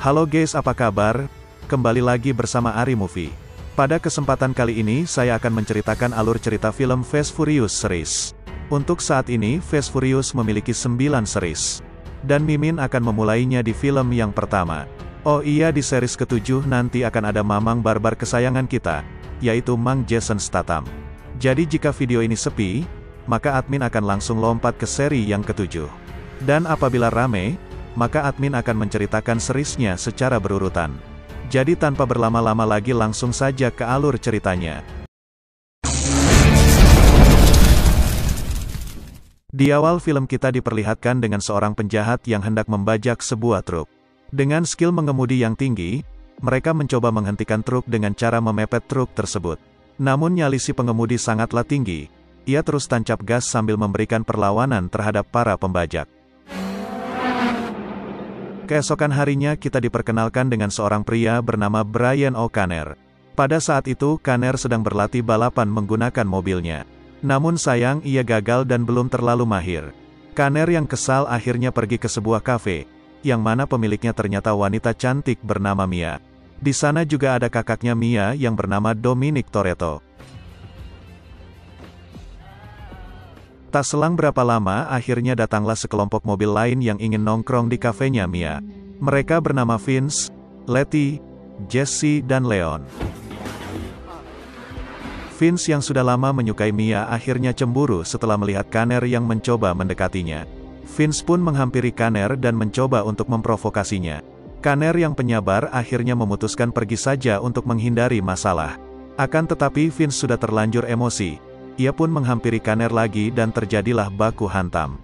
Halo guys, apa kabar? Kembali lagi bersama Ari Movie. Pada kesempatan kali ini saya akan menceritakan alur cerita film Fast Furious series. Untuk saat ini Fast Furious memiliki 9 series. Dan Mimin akan memulainya di film yang pertama. Oh iya, di series ke-7 nanti akan ada mamang barbar kesayangan kita, yaitu Mang Jason Statham. Jadi jika video ini sepi, maka admin akan langsung lompat ke seri yang ke-7. Dan apabila rame, maka admin akan menceritakan seriesnya secara berurutan. Jadi tanpa berlama-lama lagi langsung saja ke alur ceritanya. Di awal film kita diperlihatkan dengan seorang penjahat yang hendak membajak sebuah truk. Dengan skill mengemudi yang tinggi, mereka mencoba menghentikan truk dengan cara memepet truk tersebut. Namun nyali si pengemudi sangatlah tinggi, ia terus tancap gas sambil memberikan perlawanan terhadap para pembajak. Keesokan harinya kita diperkenalkan dengan seorang pria bernama Brian O'Connor. Pada saat itu Conner sedang berlatih balapan menggunakan mobilnya. Namun sayang ia gagal dan belum terlalu mahir. Conner yang kesal akhirnya pergi ke sebuah kafe, yang mana pemiliknya ternyata wanita cantik bernama Mia. Di sana juga ada kakaknya Mia yang bernama Dominic Toretto. Tak selang berapa lama akhirnya datanglah sekelompok mobil lain yang ingin nongkrong di kafenya Mia. Mereka bernama Vince, Letty, Jesse dan Leon. Vince yang sudah lama menyukai Mia akhirnya cemburu setelah melihat Conner yang mencoba mendekatinya. Vince pun menghampiri Conner dan mencoba untuk memprovokasinya. Conner yang penyabar akhirnya memutuskan pergi saja untuk menghindari masalah. Akan tetapi Vince sudah terlanjur emosi. Ia pun menghampiri Conner lagi dan terjadilah baku hantam.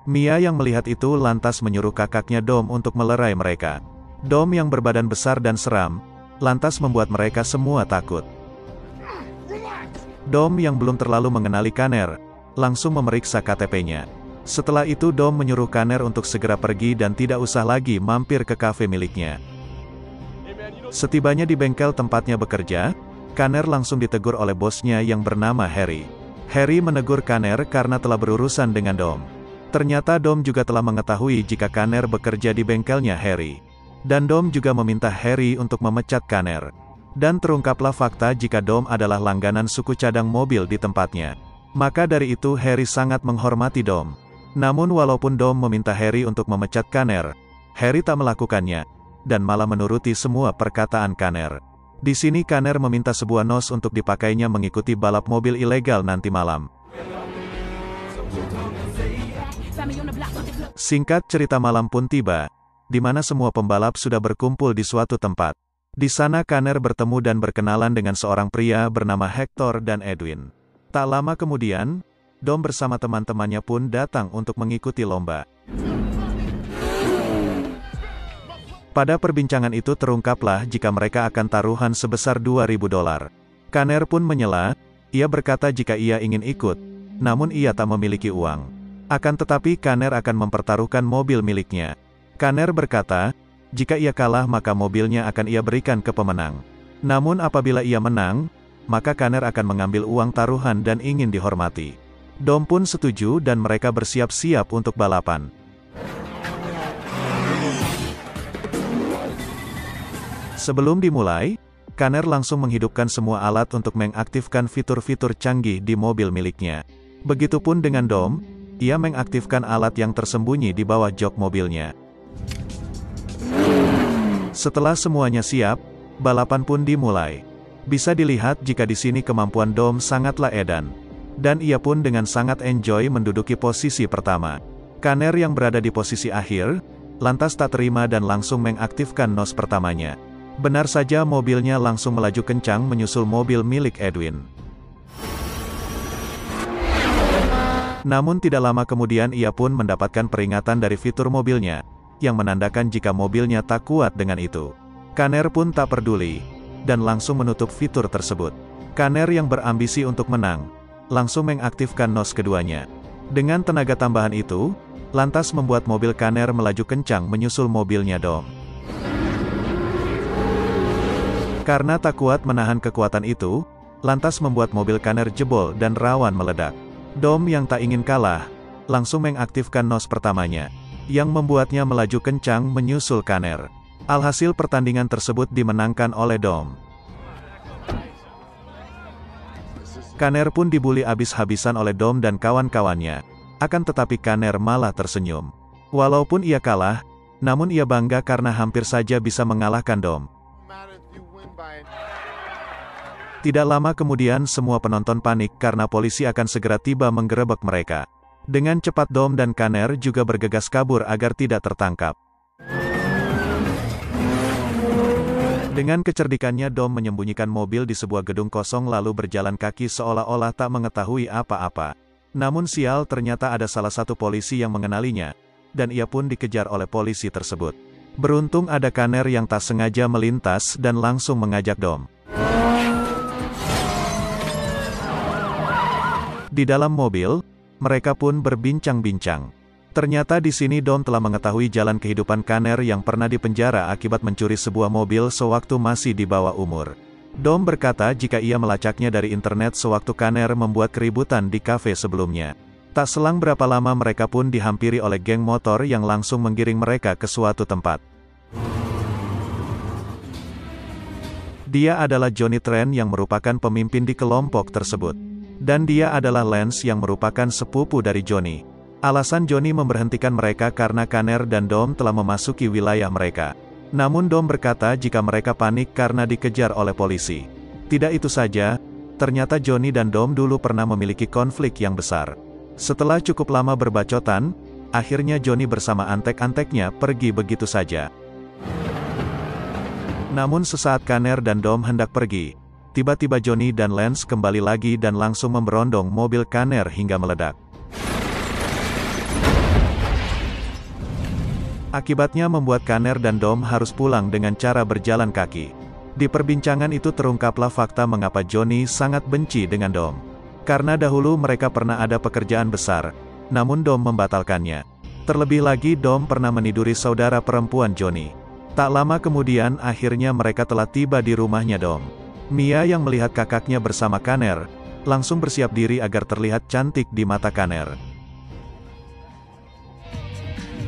Mia yang melihat itu lantas menyuruh kakaknya Dom untuk melerai mereka. Dom yang berbadan besar dan seram, lantas membuat mereka semua takut. Dom yang belum terlalu mengenali Conner, langsung memeriksa KTP-nya. Setelah itu Dom menyuruh Conner untuk segera pergi dan tidak usah lagi mampir ke kafe miliknya. Setibanya di bengkel tempatnya bekerja, Conner langsung ditegur oleh bosnya yang bernama Harry. Harry menegur Conner karena telah berurusan dengan Dom. Ternyata Dom juga telah mengetahui jika Conner bekerja di bengkelnya Harry. Dan Dom juga meminta Harry untuk memecat Conner. Dan terungkaplah fakta jika Dom adalah langganan suku cadang mobil di tempatnya. Maka dari itu Harry sangat menghormati Dom. Namun walaupun Dom meminta Harry untuk memecat Conner, Harry tak melakukannya, dan malah menuruti semua perkataan Conner. Di sini Conner meminta sebuah nos untuk dipakainya mengikuti balap mobil ilegal nanti malam. Singkat cerita, malam pun tiba, di mana semua pembalap sudah berkumpul di suatu tempat. Di sana Conner bertemu dan berkenalan dengan seorang pria bernama Hector dan Edwin. Tak lama kemudian, Dom bersama teman-temannya pun datang untuk mengikuti lomba. Pada perbincangan itu terungkaplah jika mereka akan taruhan sebesar $2.000. Conner pun menyela, ia berkata jika ia ingin ikut, namun ia tak memiliki uang. Akan tetapi Conner akan mempertaruhkan mobil miliknya. Conner berkata, jika ia kalah maka mobilnya akan ia berikan ke pemenang. Namun apabila ia menang, maka Conner akan mengambil uang taruhan dan ingin dihormati. Dom pun setuju dan mereka bersiap-siap untuk balapan. Sebelum dimulai, Conner langsung menghidupkan semua alat untuk mengaktifkan fitur-fitur canggih di mobil miliknya. Begitupun dengan Dom, ia mengaktifkan alat yang tersembunyi di bawah jok mobilnya. Setelah semuanya siap, balapan pun dimulai. Bisa dilihat jika di sini kemampuan Dom sangatlah edan. Dan ia pun dengan sangat enjoy menduduki posisi pertama. Conner yang berada di posisi akhir, lantas tak terima dan langsung mengaktifkan nos pertamanya. Benar saja mobilnya langsung melaju kencang menyusul mobil milik Edwin. Namun tidak lama kemudian ia pun mendapatkan peringatan dari fitur mobilnya, yang menandakan jika mobilnya tak kuat dengan itu. Conner pun tak peduli, dan langsung menutup fitur tersebut. Conner yang berambisi untuk menang, langsung mengaktifkan nos keduanya. Dengan tenaga tambahan itu, lantas membuat mobil Conner melaju kencang menyusul mobilnya Dom. Karena tak kuat menahan kekuatan itu, lantas membuat mobil Conner jebol dan rawan meledak. Dom yang tak ingin kalah, langsung mengaktifkan nos pertamanya, yang membuatnya melaju kencang menyusul Kaner. Alhasil pertandingan tersebut dimenangkan oleh Dom. Kaner pun dibully abis-habisan oleh Dom dan kawan-kawannya. Akan tetapi Kaner malah tersenyum. Walaupun ia kalah, namun ia bangga karena hampir saja bisa mengalahkan Dom. Tidak lama kemudian semua penonton panik karena polisi akan segera tiba menggerebek mereka. Dengan cepat Dom dan Kaner juga bergegas kabur agar tidak tertangkap. Dengan kecerdikannya Dom menyembunyikan mobil di sebuah gedung kosong lalu berjalan kaki seolah-olah tak mengetahui apa-apa. Namun sial, ternyata ada salah satu polisi yang mengenalinya, dan ia pun dikejar oleh polisi tersebut. Beruntung ada Kaner yang tak sengaja melintas dan langsung mengajak Dom. Di dalam mobil, mereka pun berbincang-bincang. Ternyata di sini Dom telah mengetahui jalan kehidupan Kaner yang pernah dipenjara akibat mencuri sebuah mobil sewaktu masih di bawah umur. Dom berkata jika ia melacaknya dari internet sewaktu Kaner membuat keributan di kafe sebelumnya. Tak selang berapa lama mereka pun dihampiri oleh geng motor yang langsung menggiring mereka ke suatu tempat. Dia adalah Johnny Tran yang merupakan pemimpin di kelompok tersebut. Dan dia adalah Lance yang merupakan sepupu dari Johnny. Alasan Johnny memberhentikan mereka karena Kaner dan Dom telah memasuki wilayah mereka. Namun Dom berkata jika mereka panik karena dikejar oleh polisi. Tidak itu saja, ternyata Johnny dan Dom dulu pernah memiliki konflik yang besar. Setelah cukup lama berbacotan, akhirnya Johnny bersama antek-anteknya pergi begitu saja. Namun sesaat Kaner dan Dom hendak pergi, tiba-tiba Johnny dan Lance kembali lagi dan langsung memberondong mobil Kaner hingga meledak. Akibatnya membuat Kaner dan Dom harus pulang dengan cara berjalan kaki. Di perbincangan itu terungkaplah fakta mengapa Johnny sangat benci dengan Dom. Karena dahulu mereka pernah ada pekerjaan besar, namun Dom membatalkannya. Terlebih lagi Dom pernah meniduri saudara perempuan Johnny. Tak lama kemudian akhirnya mereka telah tiba di rumahnya Dom. Mia yang melihat kakaknya bersama Kaner, langsung bersiap diri agar terlihat cantik di mata Kaner.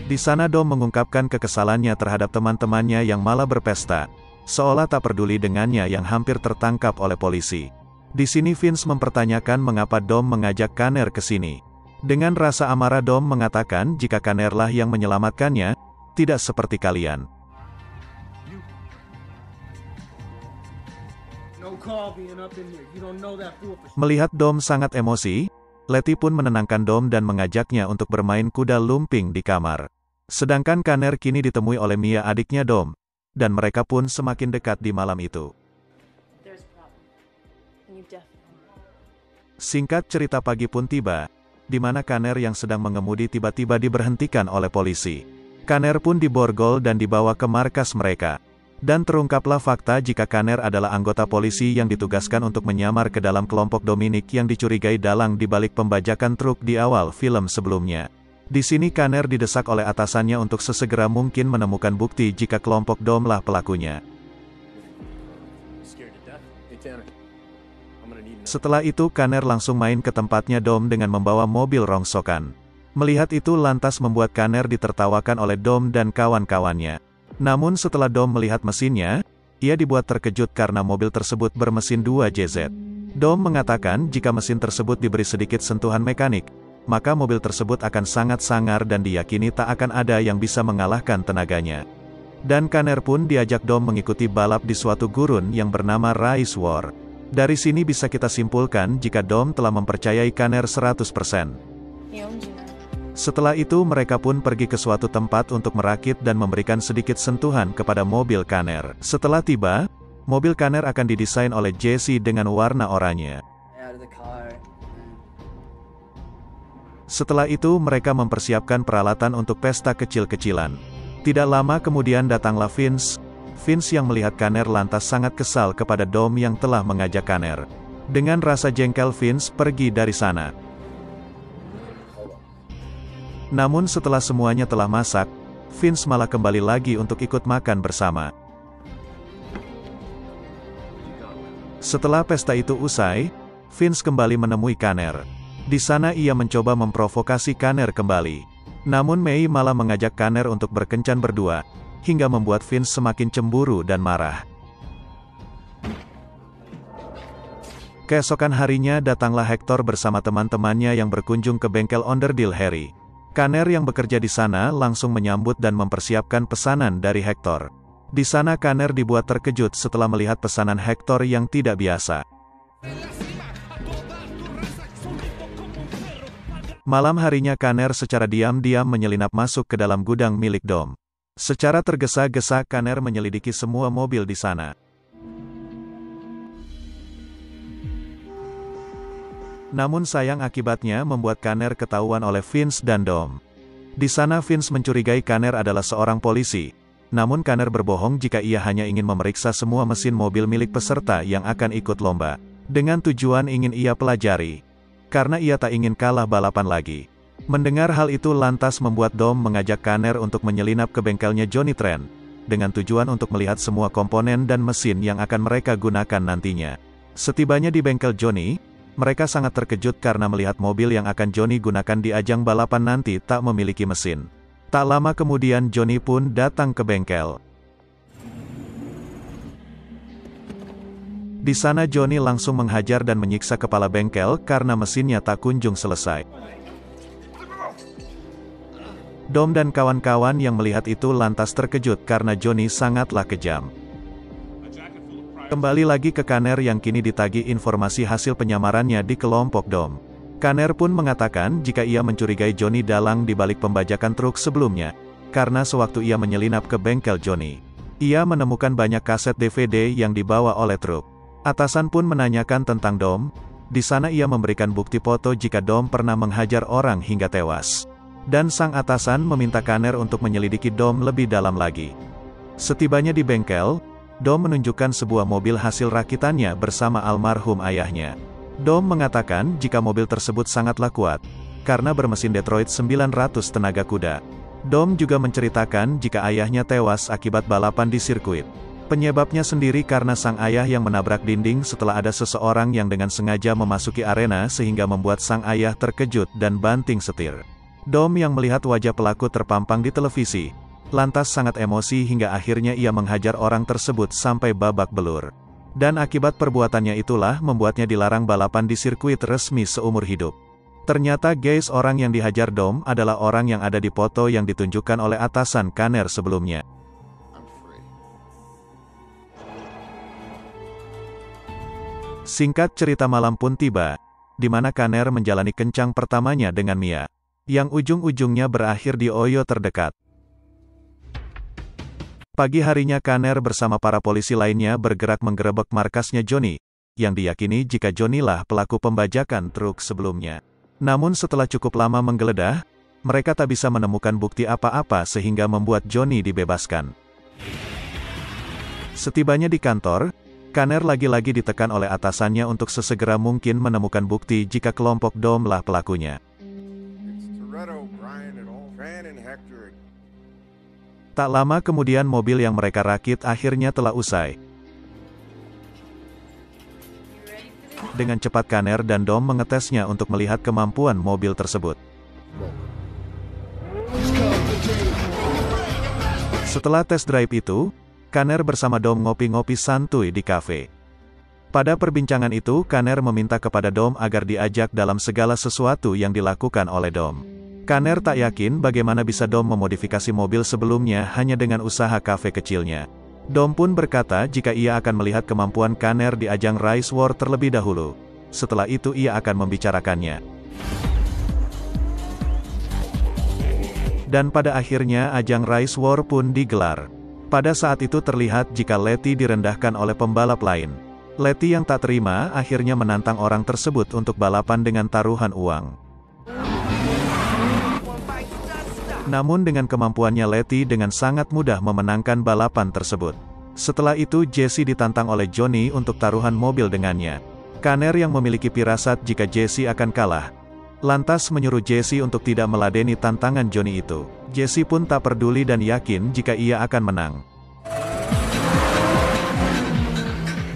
Di sana Dom mengungkapkan kekesalannya terhadap teman-temannya yang malah berpesta, seolah tak peduli dengannya yang hampir tertangkap oleh polisi. Di sini Vince mempertanyakan mengapa Dom mengajak Kaner ke sini. Dengan rasa amarah Dom mengatakan jika Kanerlah yang menyelamatkannya, tidak seperti kalian. Melihat Dom sangat emosi, Letty pun menenangkan Dom dan mengajaknya untuk bermain kuda lumping di kamar. Sedangkan Kaner kini ditemui oleh Mia adiknya Dom, dan mereka pun semakin dekat di malam itu. Singkat cerita pagi pun tiba, di mana Kaner yang sedang mengemudi tiba-tiba diberhentikan oleh polisi. Kaner pun diborgol dan dibawa ke markas mereka. Dan terungkaplah fakta jika Kaner adalah anggota polisi yang ditugaskan untuk menyamar ke dalam kelompok Dominic yang dicurigai dalang di balik pembajakan truk di awal film sebelumnya. Di sini Kaner didesak oleh atasannya untuk sesegera mungkin menemukan bukti jika kelompok Dom lah pelakunya. Setelah itu Kaner langsung main ke tempatnya Dom dengan membawa mobil rongsokan. Melihat itu lantas membuat Kaner ditertawakan oleh Dom dan kawan-kawannya. Namun setelah Dom melihat mesinnya, ia dibuat terkejut karena mobil tersebut bermesin 2JZ. Dom mengatakan jika mesin tersebut diberi sedikit sentuhan mekanik, maka mobil tersebut akan sangat sangar dan diyakini tak akan ada yang bisa mengalahkan tenaganya. Dan Kaner pun diajak Dom mengikuti balap di suatu gurun yang bernama Race War. Dari sini bisa kita simpulkan jika Dom telah mempercayai Kaner 100%. Setelah itu mereka pun pergi ke suatu tempat untuk merakit dan memberikan sedikit sentuhan kepada mobil Kaner. Setelah tiba, mobil Kaner akan didesain oleh Jesse dengan warna oranye. Setelah itu mereka mempersiapkan peralatan untuk pesta kecil-kecilan. Tidak lama kemudian datanglah Vince. Vince yang melihat Kaner lantas sangat kesal kepada Dom yang telah mengajak Kaner. Dengan rasa jengkel Vince pergi dari sana. Namun setelah semuanya telah masak, Vince malah kembali lagi untuk ikut makan bersama. Setelah pesta itu usai, Vince kembali menemui Kaner. Di sana ia mencoba memprovokasi Kanner kembali. Namun Mei malah mengajak Kanner untuk berkencan berdua, hingga membuat Vince semakin cemburu dan marah. Keesokan harinya datanglah Hector bersama teman-temannya yang berkunjung ke bengkel onderdil Harry. Kanner yang bekerja di sana langsung menyambut dan mempersiapkan pesanan dari Hector. Di sana Kanner dibuat terkejut setelah melihat pesanan Hector yang tidak biasa. Malam harinya Kanner secara diam-diam menyelinap masuk ke dalam gudang milik Dom. Secara tergesa-gesa Kanner menyelidiki semua mobil di sana. Namun sayang akibatnya membuat Kanner ketahuan oleh Vince dan Dom. Di sana Vince mencurigai Kanner adalah seorang polisi. Namun Kanner berbohong jika ia hanya ingin memeriksa semua mesin mobil milik peserta yang akan ikut lomba. Dengan tujuan ingin ia pelajari. Karena ia tak ingin kalah balapan lagi. Mendengar hal itu lantas membuat Dom mengajak Kanner untuk menyelinap ke bengkelnya Johnny Trent, dengan tujuan untuk melihat semua komponen dan mesin yang akan mereka gunakan nantinya. Setibanya di bengkel Johnny, mereka sangat terkejut karena melihat mobil yang akan Johnny gunakan di ajang balapan nanti tak memiliki mesin. Tak lama kemudian Johnny pun datang ke bengkel. Di sana Johnny langsung menghajar dan menyiksa kepala bengkel karena mesinnya tak kunjung selesai. Dom dan kawan-kawan yang melihat itu lantas terkejut karena Johnny sangatlah kejam. Kembali lagi ke Kanner yang kini ditagih informasi hasil penyamarannya di kelompok Dom. Kanner pun mengatakan jika ia mencurigai Johnny dalang di balik pembajakan truk sebelumnya, karena sewaktu ia menyelinap ke bengkel Johnny, ia menemukan banyak kaset DVD yang dibawa oleh truk. Atasan pun menanyakan tentang Dom. Di sana ia memberikan bukti foto jika Dom pernah menghajar orang hingga tewas. Dan sang atasan meminta Kanner untuk menyelidiki Dom lebih dalam lagi. Setibanya di bengkel, Dom menunjukkan sebuah mobil hasil rakitannya bersama almarhum ayahnya. Dom mengatakan jika mobil tersebut sangatlah kuat, karena bermesin Detroit 900 tenaga kuda. Dom juga menceritakan jika ayahnya tewas akibat balapan di sirkuit. Penyebabnya sendiri karena sang ayah yang menabrak dinding setelah ada seseorang yang dengan sengaja memasuki arena sehingga membuat sang ayah terkejut dan banting setir. Dom yang melihat wajah pelaku terpampang di televisi, lantas sangat emosi hingga akhirnya ia menghajar orang tersebut sampai babak belur. Dan akibat perbuatannya itulah membuatnya dilarang balapan di sirkuit resmi seumur hidup. Ternyata guys, orang yang dihajar Dom adalah orang yang ada di foto yang ditunjukkan oleh atasan Kanner sebelumnya. Singkat cerita malam pun tiba, di mana Kanner menjalani kencan pertamanya dengan Mia, yang ujung-ujungnya berakhir di Ohio terdekat. Pagi harinya Kanner bersama para polisi lainnya bergerak menggerebek markasnya Johnny, yang diyakini jika Johnny lah pelaku pembajakan truk sebelumnya. Namun setelah cukup lama menggeledah, mereka tak bisa menemukan bukti apa-apa sehingga membuat Johnny dibebaskan. Setibanya di kantor, Kanner lagi-lagi ditekan oleh atasannya untuk sesegera mungkin menemukan bukti jika kelompok Dom lah pelakunya. Tak lama kemudian mobil yang mereka rakit akhirnya telah usai. Dengan cepat Kanner dan Dom mengetesnya untuk melihat kemampuan mobil tersebut. Setelah tes drive itu, Kanner bersama Dom ngopi-ngopi santuy di kafe. Pada perbincangan itu Kanner meminta kepada Dom agar diajak dalam segala sesuatu yang dilakukan oleh Dom. Kanner tak yakin bagaimana bisa Dom memodifikasi mobil sebelumnya hanya dengan usaha kafe kecilnya. Dom pun berkata jika ia akan melihat kemampuan Kanner di ajang Race War terlebih dahulu. Setelah itu ia akan membicarakannya. Dan pada akhirnya ajang Race War pun digelar. Pada saat itu terlihat jika Letty direndahkan oleh pembalap lain. Letty yang tak terima akhirnya menantang orang tersebut untuk balapan dengan taruhan uang. Namun dengan kemampuannya Letty dengan sangat mudah memenangkan balapan tersebut. Setelah itu Jesse ditantang oleh Johnny untuk taruhan mobil dengannya. Kanner yang memiliki firasat jika Jesse akan kalah, lantas menyuruh Jesse untuk tidak meladeni tantangan Johnny itu. Jesse pun tak peduli dan yakin jika ia akan menang.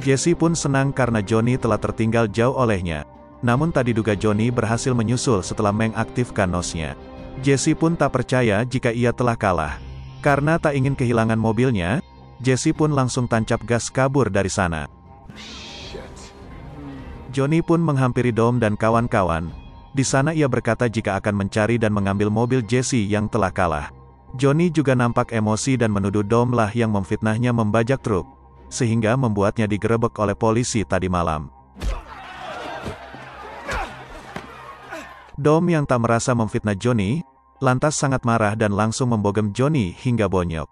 Jesse pun senang karena Johnny telah tertinggal jauh olehnya. Namun tak diduga Johnny berhasil menyusul setelah mengaktifkan nosnya. Jesse pun tak percaya jika ia telah kalah. Karena tak ingin kehilangan mobilnya, Jesse pun langsung tancap gas kabur dari sana. Johnny pun menghampiri Dom dan kawan-kawan. Di sana ia berkata jika akan mencari dan mengambil mobil Jesse yang telah kalah. Johnny juga nampak emosi dan menuduh Dom lah yang memfitnahnya membajak truk, sehingga membuatnya digerebek oleh polisi tadi malam. Dom yang tak merasa memfitnah Johnny, lantas sangat marah dan langsung membogem Johnny hingga bonyok.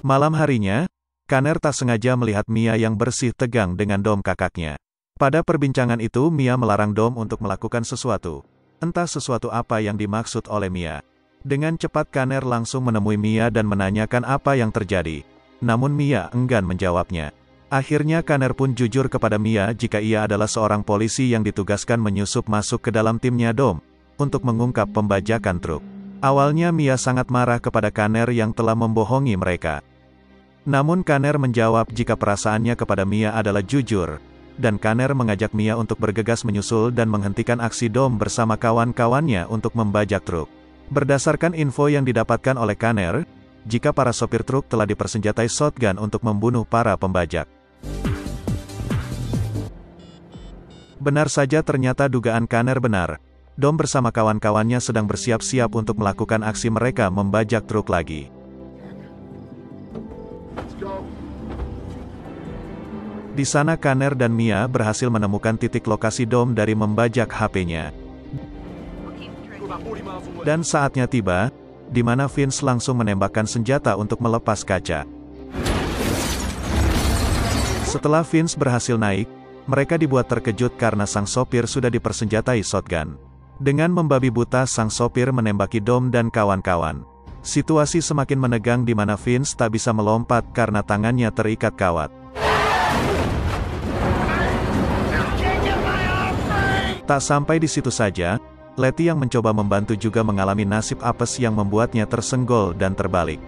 Malam harinya, Kanner tak sengaja melihat Mia yang bersih tegang dengan Dom kakaknya. Pada perbincangan itu Mia melarang Dom untuk melakukan sesuatu. Entah sesuatu apa yang dimaksud oleh Mia. Dengan cepat Kanner langsung menemui Mia dan menanyakan apa yang terjadi. Namun Mia enggan menjawabnya. Akhirnya Kanner pun jujur kepada Mia jika ia adalah seorang polisi yang ditugaskan menyusup masuk ke dalam timnya Dom, untuk mengungkap pembajakan truk. Awalnya Mia sangat marah kepada Kanner yang telah membohongi mereka. Namun Kanner menjawab jika perasaannya kepada Mia adalah jujur, dan Kanner mengajak Mia untuk bergegas menyusul dan menghentikan aksi Dom bersama kawan-kawannya untuk membajak truk. Berdasarkan info yang didapatkan oleh Kanner, jika para sopir truk telah dipersenjatai shotgun untuk membunuh para pembajak. Benar saja ternyata dugaan Kanner benar. Dom bersama kawan-kawannya sedang bersiap-siap untuk melakukan aksi mereka membajak truk lagi. Di sana Kanner dan Mia berhasil menemukan titik lokasi Dom dari membajak HP-nya. Dan saatnya tiba, di mana Vince langsung menembakkan senjata untuk melepas kaca. Setelah Vince berhasil naik, mereka dibuat terkejut karena sang sopir sudah dipersenjatai shotgun. Dengan membabi buta sang sopir menembaki Dom dan kawan-kawan. Situasi semakin menegang di mana Vince tak bisa melompat karena tangannya terikat kawat. Tak sampai di situ saja, Letty yang mencoba membantu juga mengalami nasib apes yang membuatnya tersenggol dan terbalik.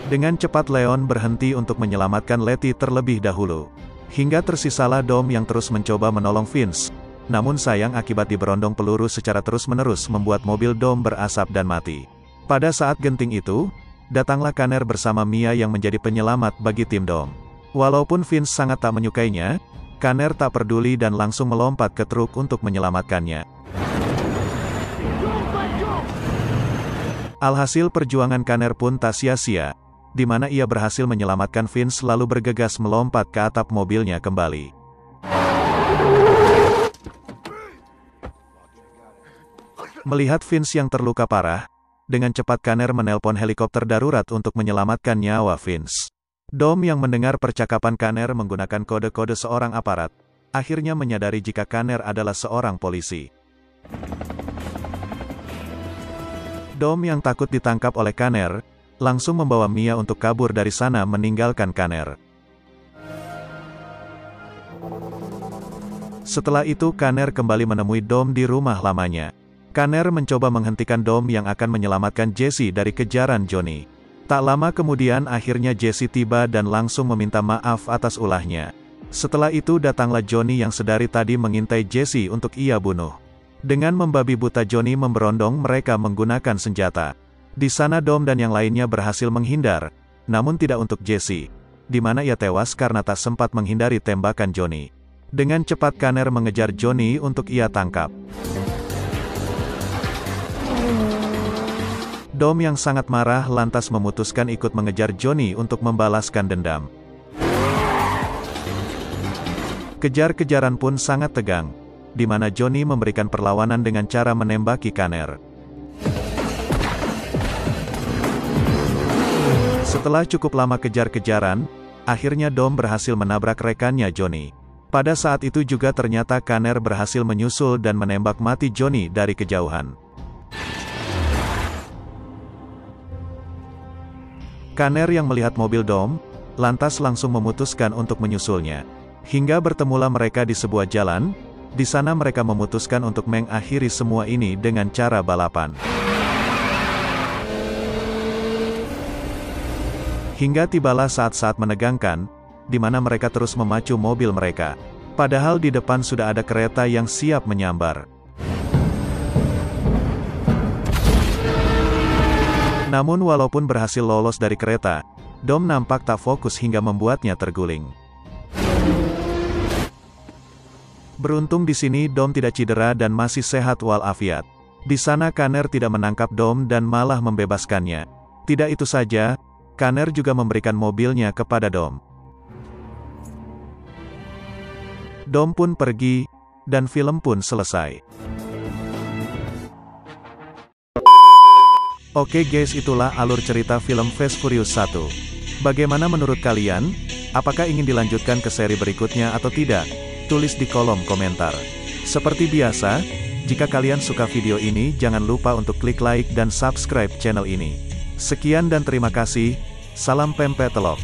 Dengan cepat Leon berhenti untuk menyelamatkan Letty terlebih dahulu. Hingga tersisalah Dom yang terus mencoba menolong Vince. Namun sayang akibat diberondong peluru secara terus-menerus membuat mobil Dom berasap dan mati. Pada saat genting itu, datanglah Kanner bersama Mia yang menjadi penyelamat bagi tim Dom. Walaupun Vince sangat tak menyukainya, Kanner tak peduli dan langsung melompat ke truk untuk menyelamatkannya. Alhasil perjuangan Kanner pun tak sia-sia, di mana ia berhasil menyelamatkan Vince lalu bergegas melompat ke atap mobilnya kembali. Melihat Vince yang terluka parah, dengan cepat Kanner menelpon helikopter darurat untuk menyelamatkan nyawa Vince. Dom yang mendengar percakapan Kanner menggunakan kode-kode seorang aparat, akhirnya menyadari jika Kanner adalah seorang polisi. Dom yang takut ditangkap oleh Kanner, langsung membawa Mia untuk kabur dari sana meninggalkan Kanner. Setelah itu Kanner kembali menemui Dom di rumah lamanya. Kanner mencoba menghentikan Dom yang akan menyelamatkan Jesse dari kejaran Johnny. Tak lama kemudian akhirnya Jesse tiba dan langsung meminta maaf atas ulahnya. Setelah itu datanglah Johnny yang sedari tadi mengintai Jesse untuk ia bunuh. Dengan membabi buta Johnny memberondong mereka menggunakan senjata. Di sana Dom dan yang lainnya berhasil menghindar, namun tidak untuk Jesse, di mana ia tewas karena tak sempat menghindari tembakan Johnny. Dengan cepat Kanner mengejar Johnny untuk ia tangkap. Dom yang sangat marah lantas memutuskan ikut mengejar Johnny untuk membalaskan dendam. Kejar-kejaran pun sangat tegang, di mana Johnny memberikan perlawanan dengan cara menembaki Kanner. Setelah cukup lama kejar-kejaran, akhirnya Dom berhasil menabrak rekannya Johnny. Pada saat itu juga ternyata Kanner berhasil menyusul dan menembak mati Johnny dari kejauhan. Kanner yang melihat mobil Dom, lantas langsung memutuskan untuk menyusulnya. Hingga bertemulah mereka di sebuah jalan, di sana mereka memutuskan untuk mengakhiri semua ini dengan cara balapan. Hingga tibalah saat-saat menegangkan, di mana mereka terus memacu mobil mereka. Padahal di depan sudah ada kereta yang siap menyambar. Namun walaupun berhasil lolos dari kereta, Dom nampak tak fokus hingga membuatnya terguling. Beruntung di sini Dom tidak cedera dan masih sehat walafiat. Di sana Kanner tidak menangkap Dom dan malah membebaskannya. Tidak itu saja, Kanner juga memberikan mobilnya kepada Dom. Dom pun pergi, dan film pun selesai. Oke guys, itulah alur cerita film Fast Furious 1. Bagaimana menurut kalian? Apakah ingin dilanjutkan ke seri berikutnya atau tidak? Tulis di kolom komentar. Seperti biasa, jika kalian suka video ini jangan lupa untuk klik like dan subscribe channel ini. Sekian dan terima kasih, salam pempek telok.